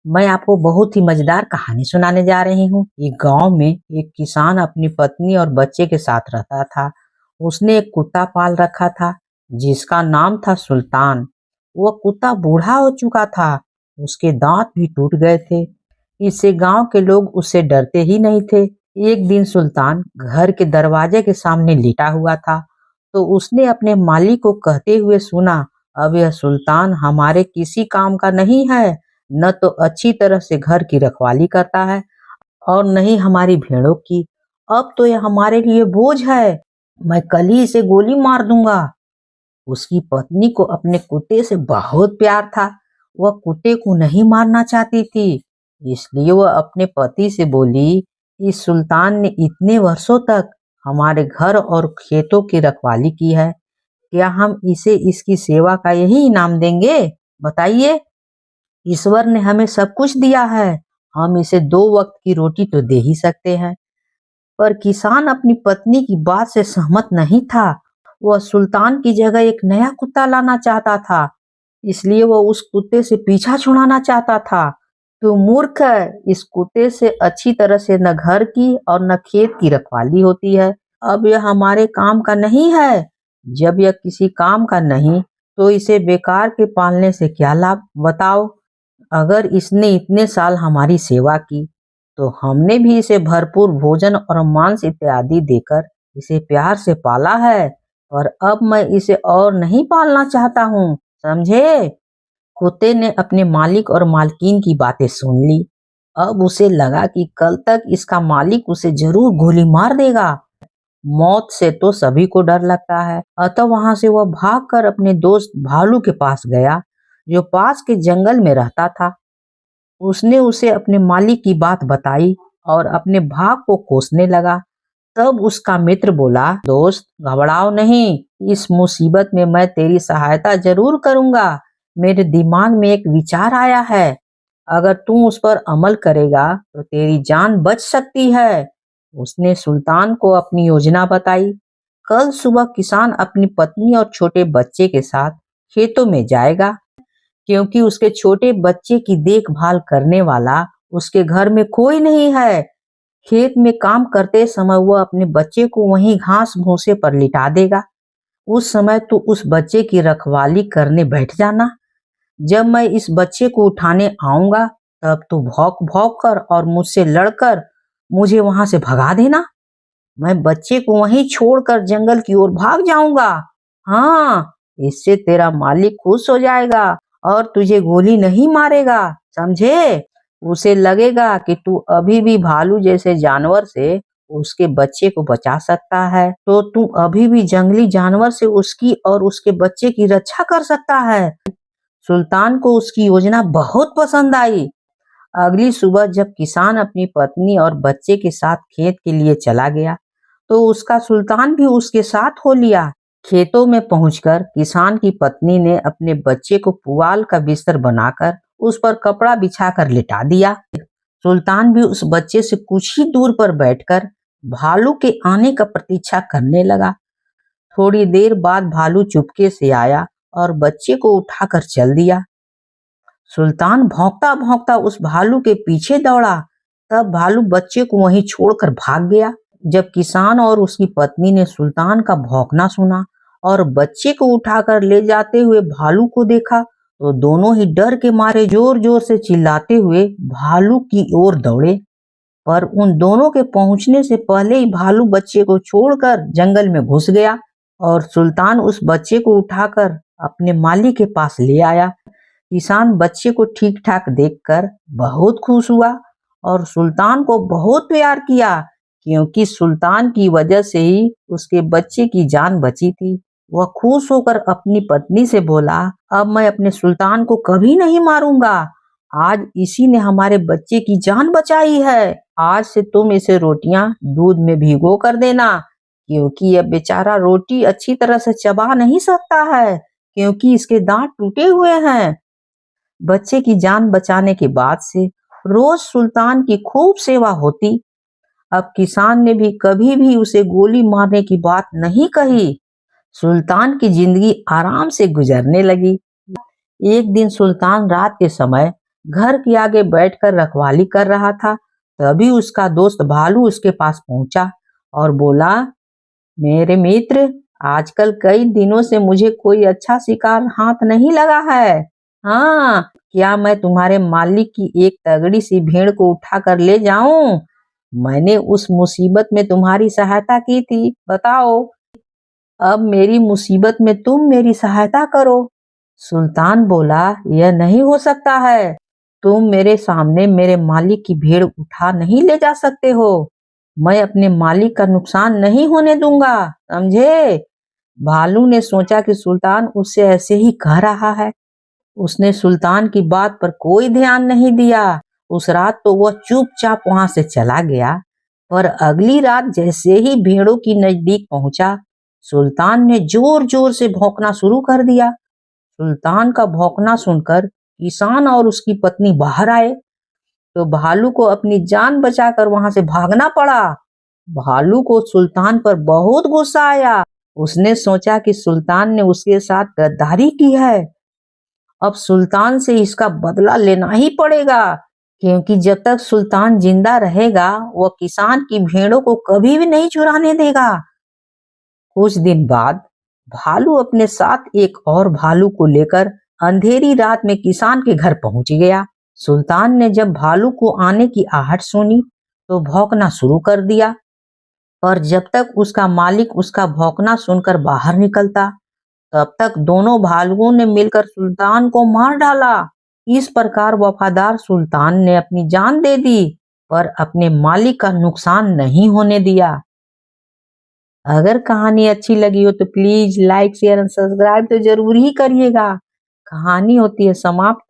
मैं आपको बहुत ही मजेदार कहानी सुनाने जा रही हूँ। एक गांव में एक किसान अपनी पत्नी और बच्चे के साथ रहता था। उसने एक कुत्ता पाल रखा था जिसका नाम था सुल्तान। वह कुत्ता बूढ़ा हो चुका था, उसके दांत भी टूट गए थे। इससे गांव के लोग उससे डरते ही नहीं थे। एक दिन सुल्तान घर के दरवाजे के सामने लेटा हुआ था, तो उसने अपने मालिक को कहते हुए सुना, अब यह सुल्तान हमारे किसी काम का नहीं है। न तो अच्छी तरह से घर की रखवाली करता है और न ही हमारी भेड़ों की। अब तो यह हमारे लिए बोझ है। मैं कल ही इसे गोली मार दूंगा। उसकी पत्नी को अपने कुत्ते से बहुत प्यार था। वह कुत्ते को नहीं मारना चाहती थी। इसलिए वह अपने पति से बोली, इस सुल्तान ने इतने वर्षों तक हमारे घर और खेतों की रखवाली की है, क्या हम इसे इसकी सेवा का यही इनाम देंगे? बताइए। ईश्वर ने हमें सब कुछ दिया है, हम इसे 2 वक्त की रोटी तो दे ही सकते हैं। पर किसान अपनी पत्नी की बात से सहमत नहीं था। वह सुल्तान की जगह एक नया कुत्ता लाना चाहता था, इसलिए वह उस कुत्ते से पीछा छुड़ाना चाहता था। तू मूर्ख है, इस कुत्ते से अच्छी तरह से न घर की और न खेत की रखवाली होती है। अब यह हमारे काम का नहीं है। जब यह किसी काम का नहीं, तो इसे बेकार के पालने से क्या लाभ, बताओ। अगर इसने इतने साल हमारी सेवा की, तो हमने भी इसे भरपूर भोजन और मांस इत्यादि देकर इसे प्यार से पाला है। और अब मैं इसे और नहीं पालना चाहता हूँ, समझे? कुत्ते ने अपने मालिक और मालकिन की बातें सुन ली। अब उसे लगा कि कल तक इसका मालिक उसे जरूर गोली मार देगा। मौत से तो सभी को डर लगता है, अतः वहां से वह भागकर अपने दोस्त भालू के पास गया, जो पास के जंगल में रहता था। उसने उसे अपने मालिक की बात बताई और अपने भाग को कोसने लगा। तब उसका मित्र बोला, दोस्त घबराओ नहीं, इस मुसीबत में मैं तेरी सहायता जरूर करूंगा। मेरे दिमाग में एक विचार आया है, अगर तू उस पर अमल करेगा तो तेरी जान बच सकती है। उसने सुल्तान को अपनी योजना बताई। कल सुबह किसान अपनी पत्नी और छोटे बच्चे के साथ खेतों में जाएगा, क्योंकि उसके छोटे बच्चे की देखभाल करने वाला उसके घर में कोई नहीं है। खेत में काम करते समय वह अपने बच्चे को वहीं घास भूसे पर लिटा देगा। उस समय तू उस बच्चे की रखवाली करने बैठ जाना। जब मैं इस बच्चे को उठाने आऊंगा, तब तू भौंक भौंक कर और मुझसे लड़कर मुझे वहां से भगा देना। मैं बच्चे को वहीं छोड़कर जंगल की ओर भाग जाऊंगा। हाँ, इससे तेरा मालिक खुश हो जाएगा और तुझे गोली नहीं मारेगा, समझे? उसे लगेगा कि तू अभी भी भालू जैसे जानवर से उसके बच्चे को बचा सकता है, तो तू अभी भी जंगली जानवर से उसकी और उसके बच्चे की रक्षा कर सकता है। सुल्तान को उसकी योजना बहुत पसंद आई। अगली सुबह जब किसान अपनी पत्नी और बच्चे के साथ खेत के लिए चला गया, तो उसका सुल्तान भी उसके साथ हो लिया। खेतों में पहुंचकर किसान की पत्नी ने अपने बच्चे को पुआल का बिस्तर बनाकर उस पर कपड़ा बिछाकर लिटा दिया। सुल्तान भी उस बच्चे से कुछ ही दूर पर बैठकर भालू के आने का प्रतीक्षा करने लगा। थोड़ी देर बाद भालू चुपके से आया और बच्चे को उठाकर चल दिया। सुल्तान भौंकता भौंकता उस भालू के पीछे दौड़ा। तब भालू बच्चे को वहीं छोड़कर भाग गया। जब किसान और उसकी पत्नी ने सुल्तान का भौंकना सुना और बच्चे को उठाकर ले जाते हुए भालू को देखा, तो दोनों ही डर के मारे जोर जोर से चिल्लाते हुए भालू की ओर दौड़े। पर उन दोनों के पहुंचने से पहले ही भालू बच्चे को छोड़कर जंगल में घुस गया और सुल्तान उस बच्चे को उठाकर अपने मालिक के पास ले आया। किसान बच्चे को ठीक ठाक देखकर बहुत खुश हुआ और सुल्तान को बहुत प्यार किया, क्योंकि सुल्तान की वजह से ही उसके बच्चे की जान बची थी। वह खुश होकर अपनी पत्नी से बोला, अब मैं अपने सुल्तान को कभी नहीं मारूंगा। आज इसी ने हमारे बच्चे की जान बचाई है। आज से तुम इसे रोटियां दूध में भिगो कर देना, क्योंकि यह बेचारा रोटी अच्छी तरह से चबा नहीं सकता है, क्योंकि इसके दांत टूटे हुए हैं। बच्चे की जान बचाने के बाद से रोज सुल्तान की खूब सेवा होती। अब किसान ने भी कभी भी उसे गोली मारने की बात नहीं कही। सुल्तान की जिंदगी आराम से गुजरने लगी। एक दिन सुल्तान रात के समय घर के आगे बैठकर रखवाली कर रहा था। तभी उसका दोस्त भालू उसके पास पहुंचा और बोला, मेरे मित्र, आजकल कई दिनों से मुझे कोई अच्छा शिकार हाथ नहीं लगा है। हाँ, क्या मैं तुम्हारे मालिक की एक तगड़ी सी भेड़ को उठा कर ले जाऊं? मैंने उस मुसीबत में तुम्हारी सहायता की थी, बताओ। अब मेरी मुसीबत में तुम मेरी सहायता करो। सुल्तान बोला, यह नहीं हो सकता है। तुम मेरे सामने मेरे मालिक की भेड़ उठा नहीं ले जा सकते हो। मैं अपने मालिक का नुकसान नहीं होने दूंगा, समझे? भालू ने सोचा कि सुल्तान उससे ऐसे ही कह रहा है। उसने सुल्तान की बात पर कोई ध्यान नहीं दिया। उस रात तो वह चुपचाप वहां से चला गया। पर अगली रात जैसे ही भेड़ों की नजदीक पहुंचा, सुल्तान ने जोर जोर से भौंकना शुरू कर दिया। सुल्तान का भौंकना सुनकर किसान और उसकी पत्नी बाहर आए, तो भालू को अपनी जान बचाकर वहां से भागना पड़ा। भालू को सुल्तान पर बहुत गुस्सा आया। उसने सोचा कि सुल्तान ने उसके साथ गद्दारी की है। अब सुल्तान से इसका बदला लेना ही पड़ेगा, क्योंकि जब तक सुल्तान जिंदा रहेगा वह किसान की भेड़ों को कभी भी नहीं चुराने देगा। कुछ दिन बाद भालू अपने साथ एक और भालू को लेकर अंधेरी रात में किसान के घर पहुंच गया। सुल्तान ने जब भालू को आने की आहट सुनी तो भौंकना शुरू कर दिया। और जब तक उसका मालिक उसका भौंकना सुनकर बाहर निकलता, तब तक दोनों भालुओं ने मिलकर सुल्तान को मार डाला। इस प्रकार वफादार सुल्तान ने अपनी जान दे दी, पर अपने मालिक का नुकसान नहीं होने दिया। अगर कहानी अच्छी लगी हो तो please like share and subscribe तो जरूर ही करिएगा। कहानी होती है समाप्त।